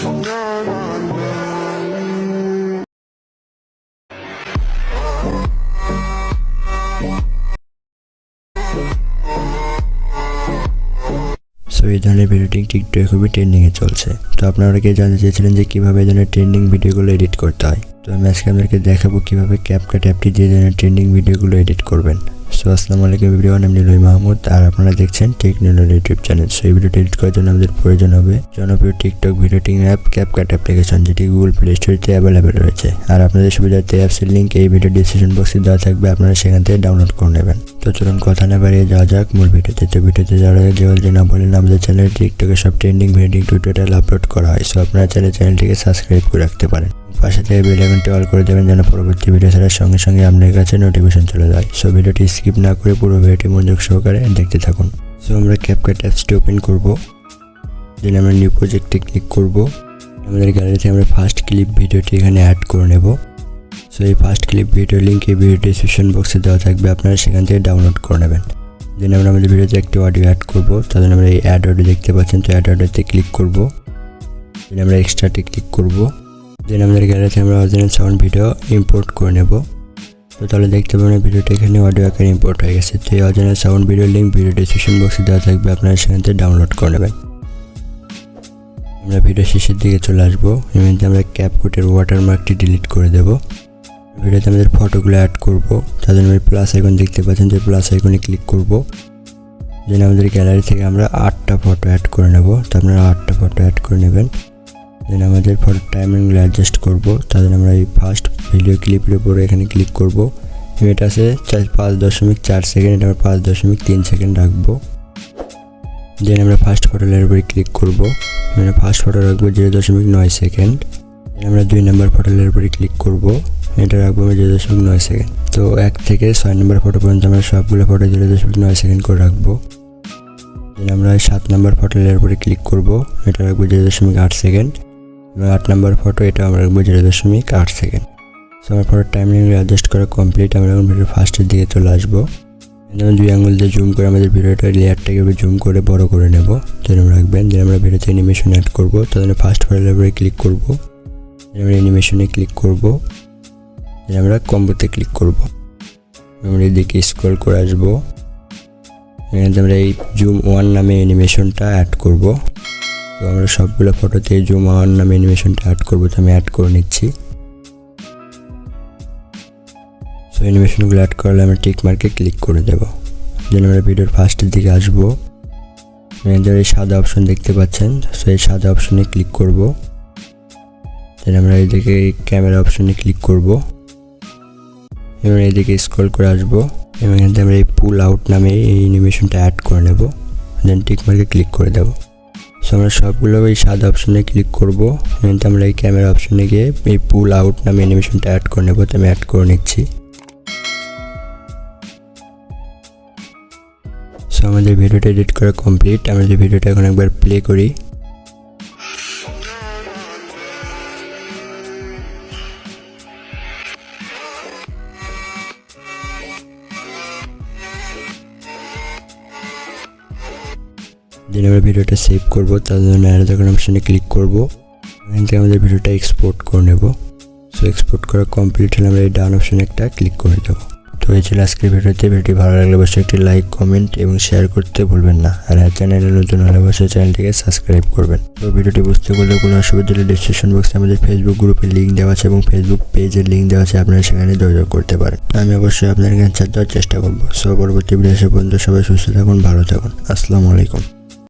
So এই ধরনের ভিডিওটি টিকটকে খুবই ট্রেন্ডিংয়ে চলছে। তো আপনারা অনেকে জানতে চেয়েছিলেন যে কীভাবে এই ধরনের ট্রেন্ডিং ভিডিওগুলো এডিট করতে হয়। তো আমি আজকে আপনাদেরকে দেখাবো কীভাবে ক্যাপকাট অ্যাপটি দিয়ে ধরনের ট্রেন্ডিং ভিডিওগুলো এডিট করবেন। সো আসসালামু আলাইকুম এভরিওয়ান, আমি নিলয় মাহমুদ আর আপনারা দেখছেন techno Niloy YouTube channel. So এই ভিডিওটি এডিট করার জন্য আমাদের প্রয়োজন হবে জনপ্রিয় TikTok video editing app CapCut application, যেটি গুগল প্লে স্টোরে অ্যাভেলেবেল রয়েছে। আর আপনাদের সুবিধার্থে অ্যাপসের লিঙ্ক এই ভিডিও ডিসক্রিপশন বক্সে দেওয়া থাকবে, আপনারা সেখান থেকে ডাউনলোড করে নেবেন। তো চলুন কথা না বাড়িয়ে যাওয়া যাক মূল ভিডিওতে। তো ভিডিওতে যাওয়ার আগে যে অলরেডি না বলেন, আমাদের চ্যানেলে টিকটকে সব ট্রেন্ডিং ভিডিও টিউটোরিয়াল আপলোড করা হয়। সো আপনারা চাইলে চ্যানেলটিকে সাবস্ক্রাইব করে রাখতে পারেন। পাশে থেকে বেল আইকনটি অল করে দেবেন যেন পরবর্তী ভিডিও ছাড়ার সঙ্গে সঙ্গে আপনার কাছে নোটিফিকেশন চলে যায়। সো ভিডিওটি স্কিপ না করে পুরো ভিডিওটি মনোযোগ সহকারে দেখতে থাকুন। সো আমরা ক্যাপকাট অ্যাপসটি ওপেন করব, দেন আমরা নিউ প্রজেক্টে ক্লিক করব। আমাদের গ্যালারিতে আমরা ফার্স্ট ক্লিপ ভিডিওটি এখানে অ্যাড করে নেব। সো এই ফার্স্ট ক্লিপ ভিডিও লিঙ্ক এই ভিডিও ডিসক্রিপশন বক্সে দেওয়া থাকবে, আপনারা সেখান থেকে ডাউনলোড করে নেবেন। দেন আমরা আমাদের ভিডিওতে একটি অডিও অ্যাড করব, তাহলে আমরা এই অ্যাড অডিও দেখতে পাচ্ছেন। তো অ্যাড অডিওতে ক্লিক করব, দেন আমরা এক্সট্রাতে ক্লিক করব। দেন আমাদের গ্যালারিতে আমরা অরিজিনাল সাউন্ড ভিডিও ইম্পোর্ট করে নেব। তো তাহলে দেখতে পাবেন ভিডিওটা এখানে অডিও আকারে ইম্পোর্ট হয়ে গেছে। তো এই original sound video link video description বক্সে দেওয়া থাকবে, আপনারা সেখান থেকে ডাউনলোড করে নেবেন। আমরা ভিডিও শেষের দিকে চলে আসবো। এমনিতে আমরা ক্যাপকাটের ওয়াটারমার্কটি ডিলিট করে দেব। ভিডিওতে আমাদের ফটোগুলো অ্যাড করব, তাদের আমরা প্লাস আইকন দেখতে পাচ্ছেন, যে প্লাস আইকনে ক্লিক করব। দেন আমাদের গ্যালারি থেকে আমরা 8টা ফটো অ্যাড করে নেব। তো আপনারা 8টা ফটো অ্যাড করে নেবেন। দেন আমাদের ফটো টাইমিংগুলো অ্যাডজাস্ট করব, তাদের আমরা এই ফার্স্ট ভিডিও ক্লিপের উপরে এখানে ক্লিক করব। এটা আছে 5.4 সেকেন্ড, এটা আমরা 5.3 সেকেন্ড রাখবো। দেন আমরা ফার্স্ট ফটো লেয়ারের উপরে ক্লিক করব, মানে ফার্স্ট ফটো রাখবো 0.9 সেকেন্ড। দেন আমরা 2 নম্বর ফটো লেয়ারের উপরে ক্লিক করব, এটা রাখবো আমরা 0.9 সেকেন্ড। তো 1 থেকে 6 নম্বর ফটো পর্যন্ত আমরা সবগুলো ফটো 0.9 সেকেন্ড করে রাখবো। দেন আমরা 7 নম্বর ফটো লেয়ারের উপরে ক্লিক করব, এটা রাখবো 0.8 সেকেন্ড। এবং 8 নম্বর ফটো এটা আমরা রাখবো 0.8 সেকেন্ড। সো আমার ফটোর টাইমিং অ্যাডজাস্ট করা কমপ্লিট। আমরা এখন ভিডিওর ফার্স্টের দিকে চলে আসবো। যেমন 2 আঙুল দিয়ে জুম করে আমাদের ভিডিওটা লেয়ারটাকে জুম করে বড় করে নেব, যেরকম রাখবেন। যেন আমরা ভিডিওতে অ্যানিমেশন অ্যাড করবো, তাহলে ফার্স্ট ফটোর উপরে ক্লিক করবো, আমরা অ্যানিমেশনে ক্লিক করবো, দেন আমরা কম্বোতে ক্লিক করব। আমরা এদিকে স্ক্রল করে আসবো, এখানে আমরা এই জুম 1 নামে অ্যানিমেশনটা অ্যাড করব। তো আমরা সবগুলো ফটোতে জুম 1 নামে অ্যানিমেশনটা অ্যাড করব, তো আমি অ্যাড করে নিচ্ছি। সো অ্যানিমেশনগুলো অ্যাড করলে আমরা টিক মার্কে ক্লিক করে দেব। দেন আমরা ভিডিওর ফার্স্টের দিকে আসবো, এখানে এই সাদা অপশন দেখতে পাচ্ছেন। সো এই সাদা অপশনে ক্লিক করব। দেন আমরা এইদিকে ক্যামেরা অপশনে ক্লিক করব, এবং এইদিকে স্ক্রল করে আসবো, এবং এখান থেকে আমরা এই পুল আউট নামে এই অ্যানিমেশনটা অ্যাড করে নেব। দেন টিক মার্কে ক্লিক করে দেব। সো আমরা সবগুলো এই সাদা অপশনে ক্লিক করব, এখান থেকে আমরা এই ক্যামেরা অপশনে গিয়ে এই পুল আউট নামে অ্যানিমেশনটা অ্যাড করে নেব, তো আমি অ্যাড করে নিচ্ছি। সো আমাদের ভিডিওটা এডিট করা কমপ্লিট। আমরা যে ভিডিওটা এখন একবার প্লে করি। দেন আমরা ভিডিওটা সেভ করব, তার জন্য অ্যারো আইকন অপশনে ক্লিক করব, এখান থেকে আমাদের ভিডিওটা এক্সপোর্ট করে নেব। সো এক্সপোর্ট করা কমপ্লিট হলে আমরা এই ডাউন অপশনে একটা ক্লিক করে দেব। তো এই ছিল আজকের ভিডিওতে। ভিডিওটি ভালো লাগলে অবশ্যই একটি লাইক, কমেন্ট এবং শেয়ার করতে ভুলবেন না। আর চ্যানেলে নতুন হলে অবশ্যই চ্যানেলটিকে সাবস্ক্রাইব করবেন। তো ভিডিওটি বুঝতে পারলে কোনো অসুবিধা হলে ডিসক্রিপশন বক্সে আমাদের ফেসবুক গ্রুপের লিঙ্ক দেওয়া আছে এবং ফেসবুক পেজের লিঙ্ক দেওয়া আছে, আপনারা সেখানে যোগাযোগ করতে পারেন। আমি অবশ্যই আপনার অ্যান্সার দেওয়ার চেষ্টা করবো। সো পরবর্তী ভিডিও এসে পর্যন্ত সবাই সুস্থ থাকুন, ভালো থাকুন। আসসালামু আলাইকুম।